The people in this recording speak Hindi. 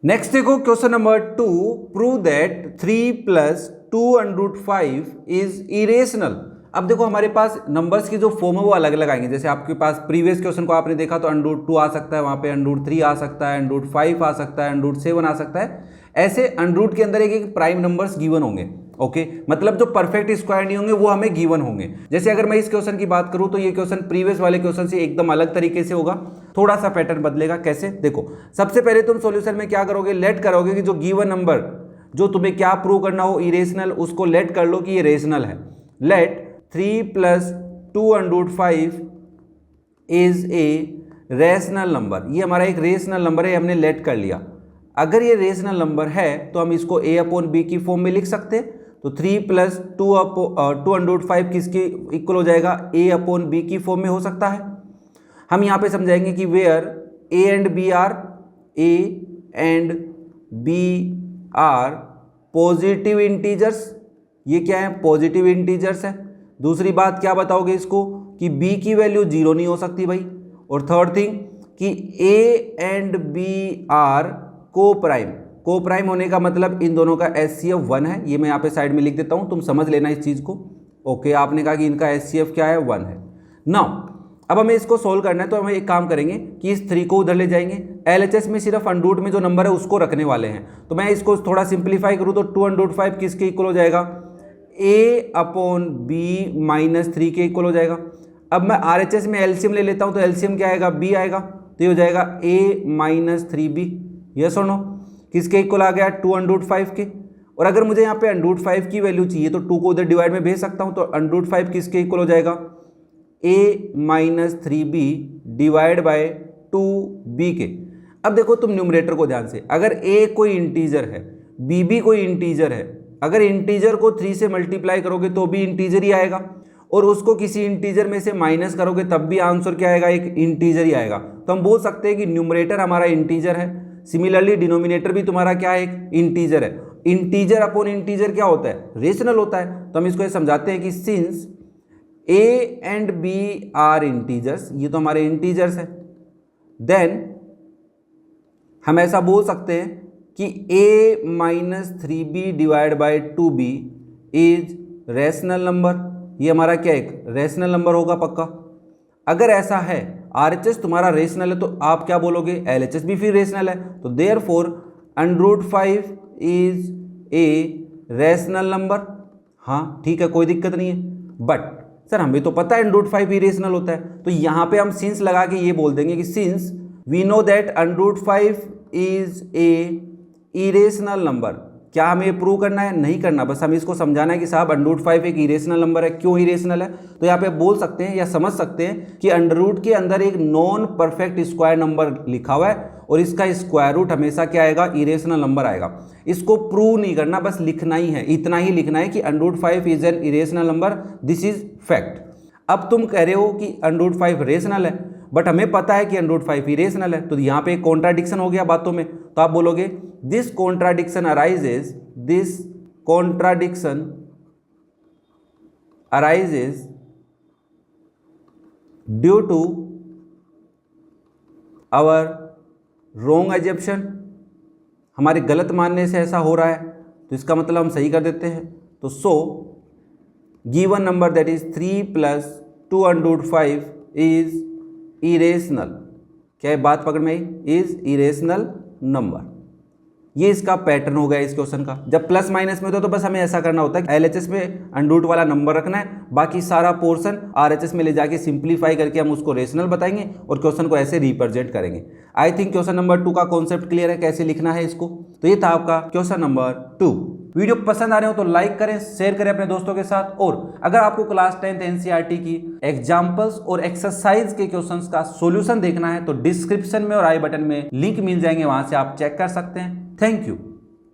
नेक्स्ट देखो question number 2, prove that 3 + 2√5 is irrational. अब देखो हमारे पास नंबर्स की जो फॉर्म है वो अलग अलग आएंगे। जैसे आपके पास प्रीवियस क्वेश्चन को आपने देखा तो √2 आ सकता है, वहाँ पे √3 आ सकता है, √5 आ सकता है, √7 आ सकता है। ऐसे √, के अंदर एक एक प्राइम नंबर्स गिवन होंगे। ओके, मतलब जो परफेक्ट स्क्वायर नहीं होंगे वो हमें गिवन होंगे। जैसे अगर मैं इस क्वेश्चन की बात करूं तो ये क्वेश्चन प्रीवियस वाले क्वेश्चन से एकदम अलग तरीके से होगा, थोड़ा सा पैटर्न बदलेगा। कैसे? देखो, सबसे पहले तुम सॉल्यूशन में क्या करोगे, लेट करोगे कि जो गिवन नंबर जो तुम्हें क्या प्रूव करना हो इरेशनल, उसको लेट कर लो कि ये रेशनल है। Let 3 + 2√5 is a rational number. ये हमारा एक रेशनल नंबर है, हमने लेट कर लिया। अगर ये रेशनल नंबर है तो हम इसको a/b की फॉर्म में लिख सकते हैं। तो 3 + 2√5 किसके इक्वल हो जाएगा, a/b की फॉर्म में हो सकता है। हम यहाँ पे समझाएंगे कि where a and b are positive integers. ये क्या है, पॉजिटिव इंटीजर्स है। दूसरी बात क्या बताओगे इसको कि b की वैल्यू 0 नहीं हो सकती भाई। और थर्ड थिंग कि a एंड b आर को प्राइम होने का मतलब इन दोनों का HCF 1 है। ये मैं यहाँ पे साइड में लिख देता हूँ, तुम समझ लेना इस चीज़ को। ओके, आपने कहा कि इनका HCF क्या है, 1 है। नाउ अब हमें इसको सोल्व करना है तो हम एक काम करेंगे कि इस 3 को उधर ले जाएंगे। LHS में सिर्फ √ में जो नंबर है उसको रखने वाले हैं। तो मैं इसको थोड़ा सिंप्लीफाई करूँ तो 2√5 किसके इक्वल हो जाएगा, a/b - 3 के इक्वल हो जाएगा। अब मैं RHS में LCM ले लेता हूँ तो LCM क्या आएगा, b आएगा। तो ये हो जाएगा a - 3b। यस और नो, किसके इक्वल आ गया, 2√5 के। और अगर मुझे यहाँ पे √5 की वैल्यू चाहिए तो 2 को उधर डिवाइड में भेज सकता हूँ। तो √5 किसके इक्वल हो जाएगा, a - 3b divide by 2b के। अब देखो तुम न्यूमरेटर को ध्यान से, अगर a कोई इंटीजर है, b भी कोई इंटीजर है, अगर इंटीजर को 3 से मल्टीप्लाई करोगे तो भी इंटीजर ही आएगा, और उसको किसी इंटीजर में से माइनस करोगे तब भी आंसर क्या आएगा, एक इंटीजर ही आएगा। तो हम बोल सकते हैं कि न्यूमरेटर हमारा इंटीजर है, सिमिलरली डिनोमिनेटर भी तुम्हारा क्या है, एक इंटीजर है। इंटीजर अपॉन इंटीजर क्या होता है, रेशनल होता है। तो हम इसको समझाते हैं कि since a and b are integers, ये तो हमारे इंटीजर्स हैं, देन हम ऐसा बोल सकते हैं कि a - 3b divide by 2b is rational number. ये हमारा क्या एक रेशनल नंबर होगा पक्का। अगर ऐसा है, RHS तुम्हारा रेशनल है, तो आप क्या बोलोगे, LHS भी फिर रेशनल है। तो therefore √5 is a rational number. हाँ ठीक है, कोई दिक्कत नहीं है। बट सर हमें तो पता है √5 इरेशनल होता है, तो यहाँ पे हम सिंस लगा के ये बोल देंगे कि since we know that √5 is a irrational number. क्या हमें प्रूव करना है, नहीं करना, बस हमें इसको समझाना है कि साहब √5 एक इरेशनल नंबर है। क्यों इरेशनल है, तो यहाँ पे बोल सकते हैं या समझ सकते हैं कि √ के अंदर एक नॉन परफेक्ट स्क्वायर नंबर लिखा हुआ है और इसका स्क्वायर रूट हमेशा क्या आएगा, इरेशनल नंबर आएगा। इसको प्रूव नहीं करना, बस लिखना ही है, इतना ही लिखना है कि √5 is an irrational number, this is fact. अब तुम कह रहे हो कि √5 रेशनल है, बट हमें पता है कि √5 इरेशनल है, तो यहाँ पे एक कॉन्ट्राडिक्शन हो गया बातों में। तो आप बोलोगे this contradiction arises due to our wrong assumption. हमारे गलत मानने से ऐसा हो रहा है, तो इसका मतलब हम सही कर देते हैं। तो so given number that is 3 + 2√5 is irrational. क्या है बात पकड़ में आई, इज इरेशनल नंबर। ये इसका पैटर्न हो गया इस क्वेश्चन का। जब प्लस माइनस में होता है तो बस हमें ऐसा करना होता है, LHS में √ वाला नंबर रखना है, बाकी सारा पोर्शन RHS में ले जाके सिंप्लीफाई करके हम उसको रेशनल बताएंगे और क्वेश्चन को ऐसे रिप्रेजेंट करेंगे। आई थिंक क्वेश्चन नंबर 2 का कॉन्सेप्ट क्लियर है, कैसे लिखना है इसको। तो ये था आपका क्वेश्चन नंबर 2। वीडियो पसंद आ रहे हो तो लाइक करें, शेयर करें अपने दोस्तों के साथ। और अगर आपको क्लास 10th NCERT की एग्जाम्पल्स और एक्सरसाइज के क्वेश्चंस का सॉल्यूशन देखना है तो डिस्क्रिप्शन में और आई बटन में लिंक मिल जाएंगे, वहां से आप चेक कर सकते हैं। Thank you.